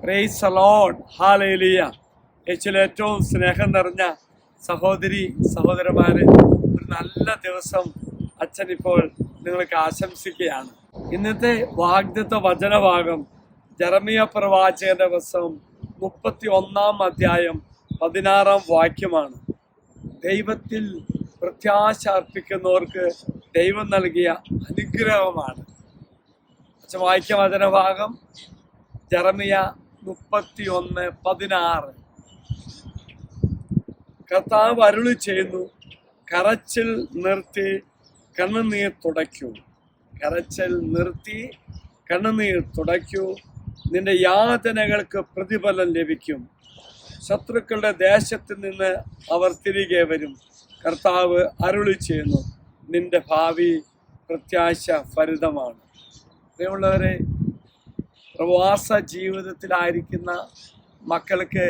Praise the Lord, hallelujah. യേശുവിൽ ഏറ്റവും സ്നേഹം നിറഞ്ഞ സഹോദരി സഹോദരന്മാരെ, ഒരു നല്ല ദിവസം അച്ഛൻ ഇപ്പോൾ നിങ്ങൾക്ക് ആശംസിക്കുകയാണ്. ഇന്നത്തെ വാഗ്ദത്ത വചനഭാഗം ജെറമിയ പ്രവാചകന്റെ പുസ്തകം 31 അധ്യായം 16 വാക്യമാണ്. ദൈവത്തിൽ പ്രത്യാശ അർപ്പിക്കുന്നവർക്ക് ദൈവം നൽകിയ അനുഗ്രഹമാണ്. അച്ഛൻ വായിക്ക വചനഭാഗം ജെറമിയ 31:16. കർത്താവ് അരുളി ചെയ്യുന്നു, കരച്ചിൽ നിർത്തി കണ്ണുനീർ തുടയ്ക്കൂ. കരച്ചിൽ നിർത്തി കണ്ണുനീർ തുടയ്ക്കൂ. നിന്റെ യാതനകൾക്ക് പ്രതിഫലം ലഭിക്കും. ശത്രുക്കളുടെ ദേശത്ത് നിന്ന് അവർ തിരികെ വരും. കർത്താവ് അരുളി ചെയ്യുന്നു, നിന്റെ ഭാവി പ്രത്യാശ ഫലിതമാണ്. പ്രിയമുള്ളവരെ, പ്രവാസ ജീവിതത്തിലായിരിക്കുന്ന മക്കൾക്ക്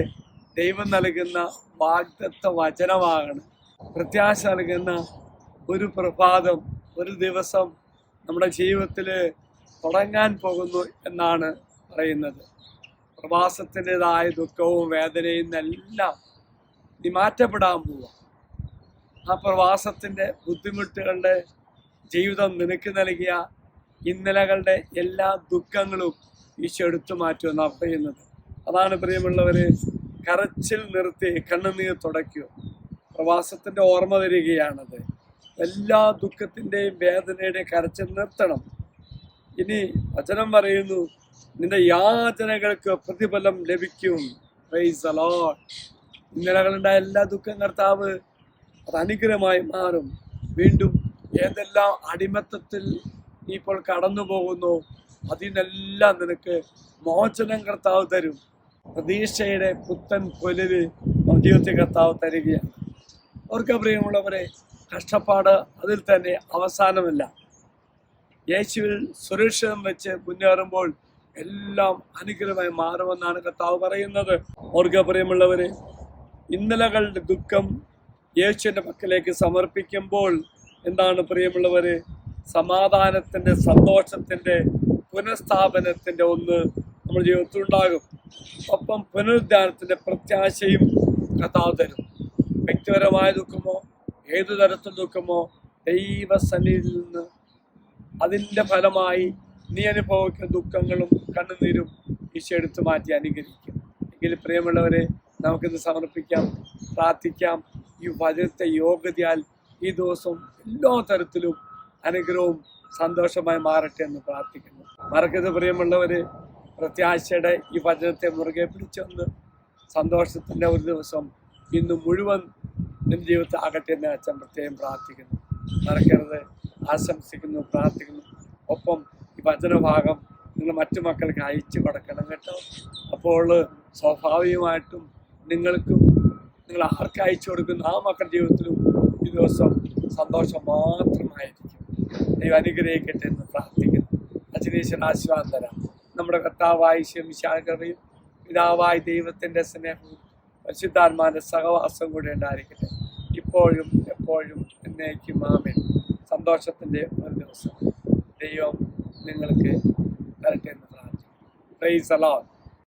ദൈവം നൽകുന്ന വാഗ്ദത്ത വചനമാകണം. പ്രത്യാശ നൽകുന്ന ഒരു പ്രഭാതം, ഒരു ദിവസം നമ്മുടെ ജീവിതത്തിൽ തുടങ്ങാൻ പോകുന്നു എന്നാണ് പറയുന്നത്. പ്രവാസത്തിൻ്റെതായ ദുഃഖവും വേദനയും എല്ലാം നീ മാറ്റപ്പെടാൻ പോവുക. ആ പ്രവാസത്തിൻ്റെ ബുദ്ധിമുട്ടുകളുടെ ജീവിതം നിനക്ക് നൽകിയ ഇന്നലകളുടെ എല്ലാ ദുഃഖങ്ങളും ഈശോ എടുത്തു മാറ്റുമെന്നാണ് പറയുന്നത്. അതാണ് പ്രിയമുള്ളവരെ, കരച്ചിൽ നിർത്തി കണ്ണുനീർ തുടയ്ക്കുക. പ്രവാസത്തിൻ്റെ ഓർമ്മ വരികയാണത്. എല്ലാ ദുഃഖത്തിൻ്റെയും വേദനയുടെയും കരച്ചിൽ നിർത്തണം. ഇനി വചനം പറയുന്നു, നിന്റെ യാതനകൾക്ക് പ്രതിഫലം ലഭിക്കും. Praise the Lord. ഇന്നലകളുണ്ടായ എല്ലാ ദുഃഖം കർത്താവ് അത് അനുഗ്രഹമായി മാറും. വീണ്ടും ഏതെല്ലാം അടിമത്തത്തിൽ നീ ഇപ്പോൾ കടന്നു പോകുന്നു, അതിനെല്ലാം നിനക്ക് മോചനം കർത്താവ് തരും. പ്രതീക്ഷയുടെ പുത്തൻ പൊലിവ് ജീവിതത്തിൽ കർത്താവ് തരികയാണ്. അവർക്ക് പ്രിയമുള്ളവരെ, കഷ്ടപ്പാട് അതിൽ തന്നെ അവസാനമല്ല. യേശുവിൽ സുരക്ഷിതം വെച്ച് മുന്നേറുമ്പോൾ എല്ലാം അനുഗ്രഹമായി മാറുമെന്നാണ് കർത്താവ് പറയുന്നത്. അവർക്ക് പ്രിയമുള്ളവരെ, ഇന്നലകളുടെ ദുഃഖം യേശുവിൻ്റെ പക്കലേക്ക് സമർപ്പിക്കുമ്പോൾ എന്താണ് പ്രിയമുള്ളവരെ, സമാധാനത്തിൻ്റെ, സന്തോഷത്തിൻ്റെ, പുനഃസ്ഥാപനത്തിൻ്റെ ഒന്ന് നമ്മുടെ ജീവിതത്തിൽ ഉണ്ടാകും. ഒപ്പം പുനരുദ്ധാനത്തിൻ്റെ പ്രത്യാശയും കർത്താവ് തരും. വ്യക്തിപരമായ ദുഃഖമോ ഏതു തരത്തിൽ ദുഃഖമോ ദൈവസന്നിധിയിൽ നിന്ന് അതിൻ്റെ ഫലമായി നീ അനുഭവിക്കുന്ന ദുഃഖങ്ങളും കണ്ണുനീരും ഈശോ എടുത്തു മാറ്റി അനുഗ്രഹിക്കും. എങ്കിൽ പ്രിയമുള്ളവരെ, നമുക്കിന്ന് സമർപ്പിക്കാം, പ്രാർത്ഥിക്കാം. ഈ വചനത്തെ യോഗ്യതയാൽ ഈ ദിവസം എല്ലാ തരത്തിലും അനുഗ്രഹവും സന്തോഷമായി മാറട്ടെ എന്ന് പ്രാർത്ഥിക്കുന്നു. മറക്കരുത് പ്രിയമുള്ളവര്, പ്രത്യാശയുടെ ഈ വചനത്തെ മുറുകെ പിടിച്ചൊന്ന് സന്തോഷത്തിൻ്റെ ഒരു ദിവസം ഇന്ന് മുഴുവൻ നിന്റെ ജീവിതത്തിൽ ആകട്ടെ എന്ന് അച്ഛൻ പ്രത്യേകം പ്രാർത്ഥിക്കുന്നു. മറക്കരുത്, ആശംസിക്കുന്നു, പ്രാർത്ഥിക്കുന്നു. ഒപ്പം ഈ വചനഭാഗം നിങ്ങൾ മറ്റു മക്കൾക്ക് അയച്ചു കൊടുക്കണം കേട്ടോ. അപ്പോൾ സ്വാഭാവികമായിട്ടും നിങ്ങൾക്കും നിങ്ങൾ ആർക്ക് അയച്ചു കൊടുക്കുന്ന ആ മക്കളുടെ ജീവിതത്തിലും ഈ ദിവസം സന്തോഷം മാത്രമായിരിക്കും. ദൈവം അനുഗ്രഹിക്കട്ടെ എന്ന് പ്രാർത്ഥിക്കുന്നു. അച്ഛനീശ്വരൻ ആശീർവാദം തരാം. നമ്മുടെ കർത്താവായ ശമിശാകരയും പിതാവായ ദൈവത്തിൻ്റെ സ്നേഹവും പരിശുദ്ധാത്മാവിൻ്റെ സഹവാസം കൂടെ ഉണ്ടായിരിക്കട്ടെ, ഇപ്പോഴും എപ്പോഴും എന്നേക്കും. ആമേൻ. സന്തോഷത്തിൻ്റെ ഒരു ദിവസം ദൈവം നിങ്ങൾക്ക് തരട്ടെ എന്ന് പ്രാർത്ഥിക്കുന്നു. Praise the Lord.